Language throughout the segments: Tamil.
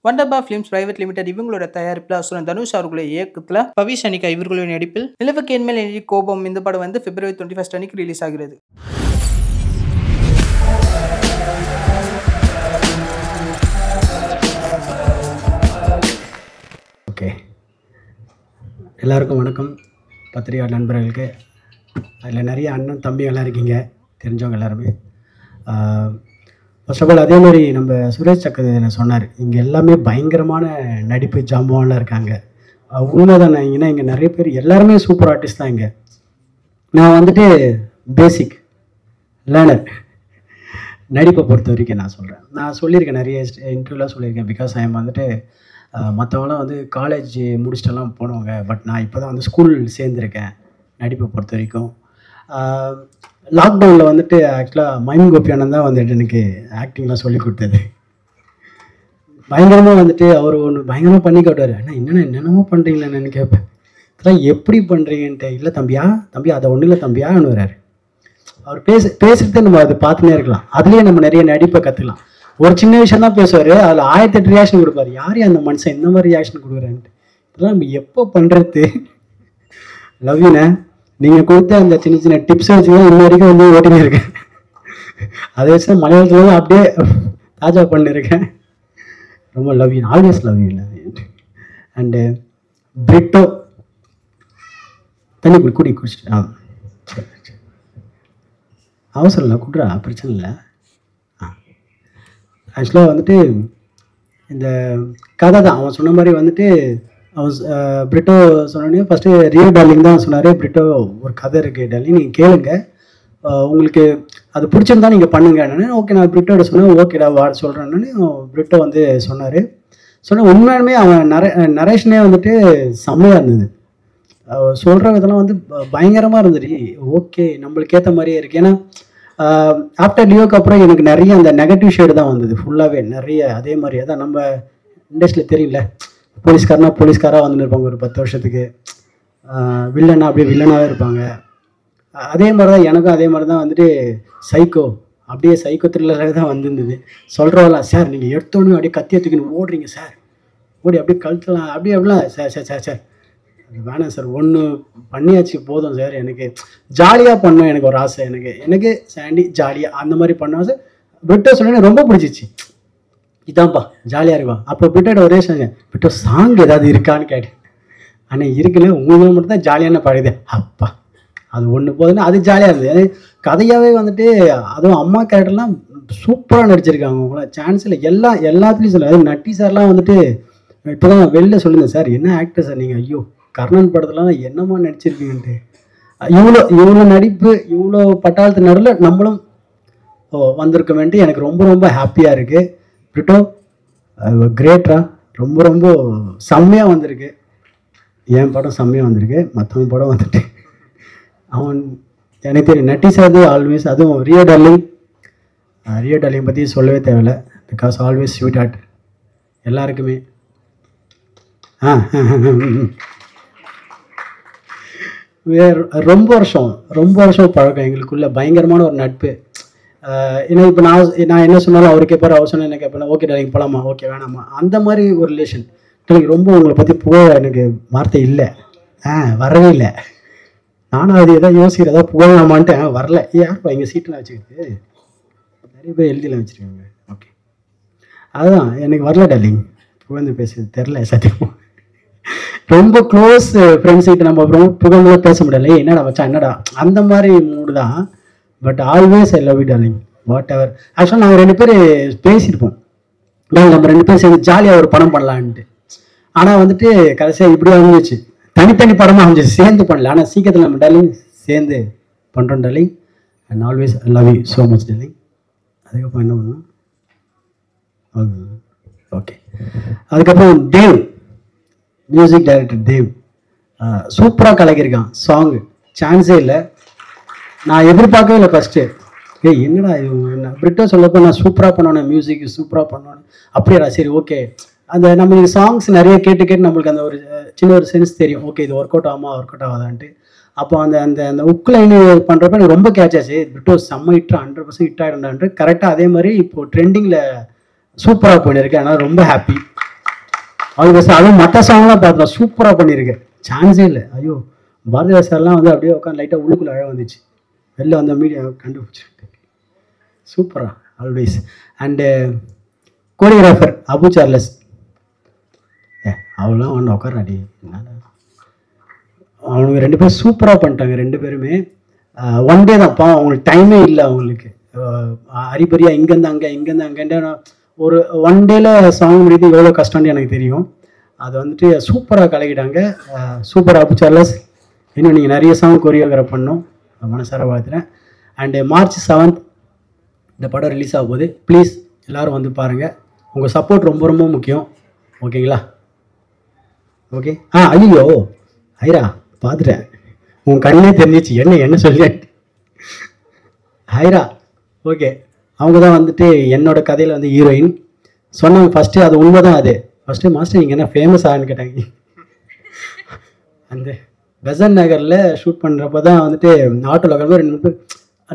வண்டர்பா ஃபிலிம்ஸ் பிரைவேட் லிமிடெட் இவங்களோட தயாரிப்பில் அசுரன் தனுஷ் அவர்களுடைய இயக்கத்தில் பவிஷ் அனிகா இவர்களுடைய நடிப்பில் நிலவுக்கு என்மேல் எனி கோபம் இந்த படம் வந்து February 21 அன்னைக்கு ரிலீஸ் ஆகிறது. ஓகே, எல்லாருக்கும் வணக்கம். பத்திரிகையாளர் நண்பர்களுக்கு அதில் நிறைய அண்ணன் தம்பிகள்லாம் இருக்கீங்க, தெரிஞ்சவங்க எல்லாருமே. ஃபர்ஸ்ட் ஆஃப் ஆல் அதே மாதிரி நம்ம சுரேஷ் சக்கரவர்த்தி சொன்னார், இங்கே எல்லாமே பயங்கரமான நடிப்பு ஜாம்பவான்லாம் இருக்காங்க. உண்மைதான். ஏன்னா இங்கே நிறைய பேர் எல்லாருமே சூப்பர் ஆர்டிஸ்ட் தான். இங்கே நான் வந்துட்டு பேசிக் லேர்னர். நடிப்பை பொறுத்த வரைக்கும் நான் சொல்கிறேன், நான் சொல்லியிருக்கேன், நிறைய இன்டர்வியூலாம் சொல்லியிருக்கேன். பிகாஸ் ஐ எம் வந்துட்டு மற்றவங்களாம் வந்து காலேஜ் முடிச்சிட்டெல்லாம் போனவங்க. பட் நான் இப்போ தான் வந்து ஸ்கூல் சேர்ந்துருக்கேன். நடிப்பை பொறுத்த வரைக்கும் லாக்டவுனில் வந்துட்டு ஆக்சுவலாக மைம் கோபியானந்த் தான் வந்துட்டு எனக்கு ஆக்டிங்லாம் சொல்லி கொடுத்தது. பயங்கரமாக வந்துட்டு அவர் ஒன்று பயங்கரமாக பண்ணி காட்டுவார். ஆனால் என்னென்னமோ பண்ணுறீங்களான்னு கேட்பேன். இதெல்லாம் எப்படி பண்ணுறீங்கன்ட்டு. இல்லை தம்பியா அதை ஒன்றும் இல்லை தம்பியான்னு வர்றாரு. அவர் பேசுகிறத நம்ம அதை பார்த்துனே இருக்கலாம். அதுலேயே நம்ம நிறைய நடிப்பை கற்றுக்கலாம். ஒரு சின்ன விஷயம் தான் பேசுவார், அதில் 1008 ரியாக்ஷன் கொடுப்பார். யாரையும் அந்த மனுஷன் இந்த மாதிரி ரியாக்ஷன் கொடுக்குறான்ட்டு. இதெல்லாம் நம்ம எப்போ பண்ணுறது? லவ் யூண்ணே. நீங்கள் கொடுத்த அந்த சின்ன சின்ன டிப்ஸை வச்சு தான் இன்ன வரைக்கும் வந்து ஓட்டினே இருக்கேன். அதை வச்சு மலையாளத்தில் தான் அப்படியே தாஜா பண்ணியிருக்கேன். ரொம்ப love you, always love you. And Britto தண்ணி குடிச்சிட்டு சரி சரி அவசரம் இல்லை, குடுறா, பிரச்சனை இல்லை. ஆக்சுவலாக வந்துட்டு இந்த கதை தான் அவன் சொன்ன மாதிரி வந்துட்டு அவன் பிரிட்டோ சொன்னோடனே ஃபஸ்ட்டு ரியோ டார்லிங் தான் சொன்னார். பிரிட்டோ ஒரு கதை இருக்குது டார்லிங், நீங்கள் கேளுங்க, உங்களுக்கு அது பிடிச்சிருந்தா நீங்கள் பண்ணுங்கன்னு. ஓகே, நான் பிரிட்டோட சொன்னேன். ஓகேடா சொல்கிறேன்னு பிரிட்டோ வந்து சொன்னார். சொன்னால் உண்மையாலுமே அவன் நரேஷனே வந்துட்டு செம்மையாக இருந்தது. சொல்கிற விதெல்லாம் வந்து பயங்கரமாக இருந்துச்சு. ஓகே, நம்மளுக்கு ஏற்ற மாதிரியே இருக்குது. ஏன்னா ஆஃப்டர் லியோக்கு அப்புறம் எனக்கு நிறைய அந்த நெகட்டிவ் ஷேடு தான் வந்தது ஃபுல்லாகவே நிறைய. அதே மாதிரி அதான் நம்ம இண்டஸ்ட்ரியில் தெரியல, போலீஸ்காராக வந்துன்னு இருப்பாங்க ஒரு 10 வருஷத்துக்கு, வில்லனா அப்படியே வில்லனாகவே இருப்பாங்க. அதே மாதிரி தான் எனக்கும் அதே மாதிரி தான் வந்துட்டு சைக்கோ, அப்படியே சைக்கோ த்ரில்லராக தான் வந்துருந்தது. சொல்கிறவெல்லாம், சார் நீங்கள் எடுத்தோடனே அப்படியே கத்தியை தூக்கின்னு ஓடுறீங்க சார், ஓடி அப்படியே கழுத்தலாம் அப்படிலாம். சார் அது வேணாம் சார், ஒன்று பண்ணியாச்சு போதும் சார். எனக்கு ஜாலியாக பண்ணணும், எனக்கு ஒரு ஆசை. எனக்கு சாண்டி ஜாலியாக அந்த மாதிரி பண்ணுவேன் சார். பிரிட்டோ சொன்னேன்னு ரொம்ப பிடிச்சிச்சு. இதான்ப்பா ஜாலியாக இருக்குவா. அப்போ பிரிட்டோட ஒரே சாங்க, பிரிட்டோ சாங் ஏதாவது இருக்கான்னு கேட்டேன். ஆனால் இருக்குல்ல, உங்களுக்கு மட்டும் தான் ஜாலியான பாடுது. அப்பா அது ஒன்று போதுன்னா அது ஜாலியாக இருந்தது. கதையாகவே வந்துட்டு அதுவும் அம்மா கேரக்டர்லாம் சூப்பராக நடிச்சிருக்காங்க. அவங்கள சான்ஸ் இல்லை, எல்லாத்துலேயும் சொல்ல. அது நட்டி சார்லாம் வந்துட்டு இப்போ தான் வெளில சொல்லியிருந்தேன், சார் என்ன ஆக்டர் சார் நீங்கள், ஐயோ கர்ணன் படத்துலாம் என்னமா நடிச்சிருக்கீங்கன்ட்டு. இவ்வளோ நடிப்பு, இவ்வளோ பட்டாளத்து நடுவில் நம்மளும் வந்திருக்கோமேன்ட்டு எனக்கு ரொம்ப ரொம்ப ஹாப்பியாக இருக்குது. பிரிட்டோ கிரேட்ரா, ரொம்ப செம்மையாக வந்திருக்கு. என் படம் செம்மையாக வந்திருக்கு. மற்றவங்க படம் வந்துட்டு அவன் எனக்கு தெரியும். நட்டி சார் ஆல்வேஸ், அதுவும் ரியோ டார்லிங் பற்றி சொல்லவே தேவையில்லை. பிகாஸ் ஆல்வேஸ் ஸ்வீட் ஹார்ட் எல்லாருக்குமே. ரொம்ப வருஷம் பழக்கம் எங்களுக்குள்ள, பயங்கரமான ஒரு நட்பு. ஏன்னா இப்போ நான் என்ன சொன்னாலும் அவர் கேட்பார், அவர் சொன்னால் என்ன கேட்பேன். ஓகே டார்லிங் போகலாமா, ஓகே வேணாமா, அந்த மாதிரி ஒரு ரிலேஷன். ரொம்ப உங்களை பற்றி புகழ எனக்கு வார்த்தை இல்லை, வரவே இல்லை. நானும் அது எதாவது யோசிக்கிறதா புகழலாமான்ட்டு வரல. யாருப்பா எங்கள் சீட்டெலாம் வச்சுக்கிட்டு நிறைய பேர் எழுதிலாம் வச்சுருக்காங்க. ஓகே, அதுதான் எனக்கு வரல டார்லிங், புகழ்ந்து பேசுறது தெரில சத்தியமாக. ரொம்ப க்ளோஸ் ஃப்ரெண்ட்ஸ் கிட்ட நம்ம ரொம்ப புகழ்ந்துலாம் பேச முடியல. என்னடா வச்சா என்னடா அந்த மாதிரி மூடு தான். But always I love you darling, what எவர். ஆக்சுவலாக நாங்கள் 2 பேர் பேசியிருப்போம், நம்ம 2 பேர் சேர்ந்து ஜாலியாக ஒரு படம் பண்ணலான்ட்டு. ஆனால் வந்துட்டு கடைசியாக இப்படியே அமைஞ்சிச்சு, தனித்தனி படமாக அமைஞ்சிச்சு, சேர்ந்து பண்ணல. ஆனால் சீக்கிரத்தில் நம்ம டார்லிங் சேர்ந்து பண்ணுறோம் darling. And always I love you so much darling. அதுக்கப்புறம் என்ன பண்ணுவோம்? ஓகே, அதுக்கப்புறம் தேவ், மியூசிக் டைரக்டர் தேவ் சூப்பராக கலக்கியிருக்கான். சாங்கு சான்ஸே இல்லை, நான் எதிர்பார்க்கவே இல்லை ஃபஸ்ட்டு. என்னடா இது பிரிட்டோ சொல்லப்போ நான் சூப்பராக பண்ணோன்னே, மியூசிக் சூப்பராக பண்ணோன்னு. அப்படியா, சரி ஓகே. அந்த நம்மளுக்கு சாங்ஸ் நிறைய கேட்டு நம்மளுக்கு அந்த ஒரு சின்ன ஒரு சென்ஸ் தெரியும். ஓகே இது ஒர்க் அவுட் ஆகாதான்ட்டு. அப்போ அந்த அந்த அந்த உக் லைன் பண்ணுறப்ப எனக்கு ரொம்ப கேட்ச் ஆச்சு. பிரிட்டோ செம்ம ஹிட், 100% ஹிட் ஆகிடும்டான்ட்டு. கரெக்டாக அதே மாதிரி இப்போது ட்ரெண்டிங்கில் சூப்பராக போயின்னு இருக்கேன். அதனால் ரொம்ப ஹாப்பி. அவங்க அதுவும் மற்ற சாங்லாம் பார்த்தோம், சூப்பராக பண்ணியிருக்கேன், சான்ஸே இல்லை. ஐயோ பாரதிராஜ் சார்லாம் வந்து அப்படியே உட்காந்து லைட்டாக உள்ளுக்குள்ள அழ வந்துச்சு, வெளில வந்த மீடியா கண்டுபிடிச்சிருக்கு. சூப்பரா always. And choreographer Abu Charles, அவெல்லாம் ஒன்று உட்காராடி, அவனுங்க 2 பேரும் சூப்பராக பண்ணிட்டாங்க. 2 பேருமே ஒன் டே தான் பாவம், அவங்களுக்கு டைமே இல்லை. அவங்களுக்கு அரிபரியா இங்கேருந்து அங்கே இங்கேருந்து அங்கேன்னு ஒரு ஒன் டேல சாங் முடியுது, எவ்வளோ கஷ்டம்னு எனக்கு தெரியும். அது வந்துட்டு சூப்பராக கலக்கிட்டாங்க. சூப்பர் அபு சார்லஸ், இன்னும் நீங்கள் நிறைய சாங் கோரியோகிராஃப் பண்ணோம், மனசார வாழ்த்துறேன். அண்டு March 7 இந்த படம் ரிலீஸ் ஆக போகுது. ப்ளீஸ் எல்லோரும் வந்து பாருங்கள், உங்கள் சப்போர்ட் ரொம்ப ரொம்ப முக்கியம். ஓகேங்களா? ஓகே. ஐயோ ஐரா பார்த்துட்டேன், உன் கண்ணே தெரிஞ்சிச்சு என்ன சொல்லிட்டேன். ஐரா ஓகே, அவங்க தான் வந்துட்டு என்னோட கதையில் வந்து ஹீரோயின் சொன்னாங்க ஃபஸ்ட்டு. அது உண்மை தான். அது ஃபஸ்ட்டு மாஸ்டர் நீங்கள் என்ன ஃபேமஸ் ஆகுன்னு கேட்டாங்க. அந்த பெசன் நகரில் ஷூட் பண்ணுறப்போ தான் வந்துட்டு ஆட்டோவில் உட்காந்து 2 பேர்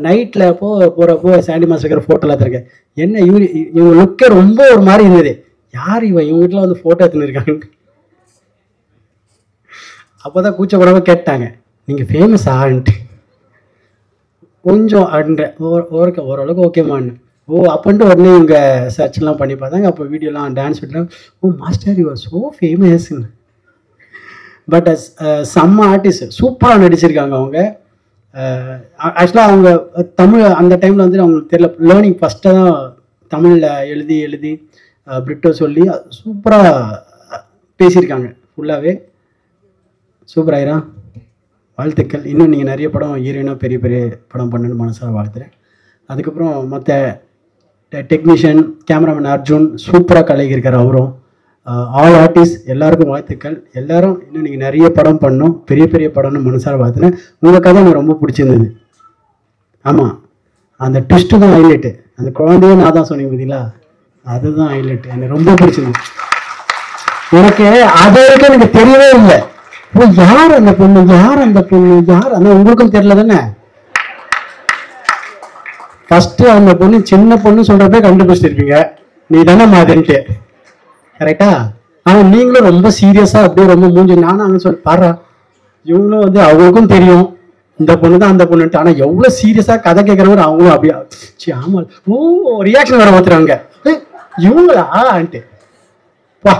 நைட்டில் போகிறப்போ சாண்டி மாஸ்டர் ஃபோட்டோலாம் எடுத்துருக்கேன். என்ன இவங்க லுக்கே ரொம்ப ஒரு மாதிரி இருந்தது, யார் இவங்க வீட்டில் வந்து ஃபோட்டோ எடுத்துன்னு இருக்காங்க. அப்போ தான் கூச்சப்படாமல் கேட்டாங்க, நீங்கள் ஃபேமஸ் ஆன்ட்டு கொஞ்சம் அன்ற ஓரளவுக்கு ஓகேமான்னு. அப்போன்ட்டு உடனே இவங்க சர்ச்லாம் பண்ணி பார்த்தாங்க. அப்போ வீடியோலாம் டான்ஸ் விட்டுலாம், மாஸ்டர் யூ ஆர் ஸோ ஃபேமஸ்ன்னு. பட் செம்ம ஆர்டிஸ்ட், சூப்பராக நடிச்சிருக்காங்க அவங்க. ஆக்சுவலாக அவங்க தமிழ் அந்த டைமில் வந்துட்டு அவங்களுக்கு தெரியல, லேர்னிங் ஃபஸ்ட்டாக தான் தமிழில் எழுதி பிரிட்டோ சொல்லி சூப்பராக பேசியிருக்காங்க ஃபுல்லாகவே. சூப்பர் ஆயிரா, வாழ்த்துக்கள். இன்னும் நீங்கள் நிறைய படம் ஹீரோயினாக பெரிய பெரிய படம் பண்ணணும்னு மனசாக வாழ்த்துறேன். அதுக்கப்புறம் மற்ற டெக்னீஷியன் கேமராமேன் அர்ஜுன் சூப்பராக கலக்கியிருக்கார் அவரும். ஆல் ஆர்டிஸ்ட் எல்லாருக்கும் வாழ்த்துக்கள். எல்லோரும் இன்னும் நீங்கள் நிறைய படம் பண்ணணும், பெரிய பெரிய படம்னு மனசார வாழ்த்துறேன். உங்கள் கதை எனக்கு ரொம்ப பிடிச்சிருந்தது. ஆமாம், அந்த ட்விஸ்ட்டு தான் ஹைலைட்டு. அந்த குழந்தையே நான் தான் சொன்னீங்க பார்த்தீங்களா, அதுதான் ஹைலைட்டு. எனக்கு ரொம்ப பிடிச்சிருந்தது. எனக்கு அது வரைக்கும் எனக்கு தெரியவே இல்லை, யார் அந்த பொண்ணு யார் ஆனால் உங்களுக்கும் தெரியல தானே. ஃபர்ஸ்ட் அந்த பொண்ணு சின்ன பொண்ணு சொல்றப்ப கண்டுபிடிச்சிருப்பீங்க, நீ தானே மாதிரின்ட்டு, கரெக்டா? ஆனால் நீங்களும் ரொம்ப சீரியஸா அப்படியே ரொம்ப மூஞ்சி நானும் அங்கே சொல்லி பாடுறா, இவங்களும் வந்து அவங்களுக்கும் தெரியும் இந்த பொண்ணு தான் அந்த பொண்ணுன்ட்டு. ஆனால் எவ்வளோ சீரியஸா கதை கேட்குறவங்க அவங்களும் அப்படியே ஆமா ரியாக்ஷன் வர மாத்துறாங்க, இவங்களா ஆன்ட்டு. வா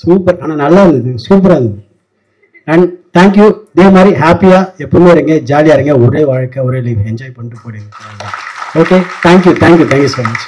சூப்பர், ஆனால் நல்லா இருந்தது, சூப்பராக இருந்தது. And thank you. இதே மாதிரி ஹாப்பியாக எப்பவுமே இருங்க, ஜாலியாக இருங்க, ஒரே வாழ்க்கை ஒரே லைஃப் என்ஜாய் பண்ணிட்டு போடுங்க. Okay, thank you so much.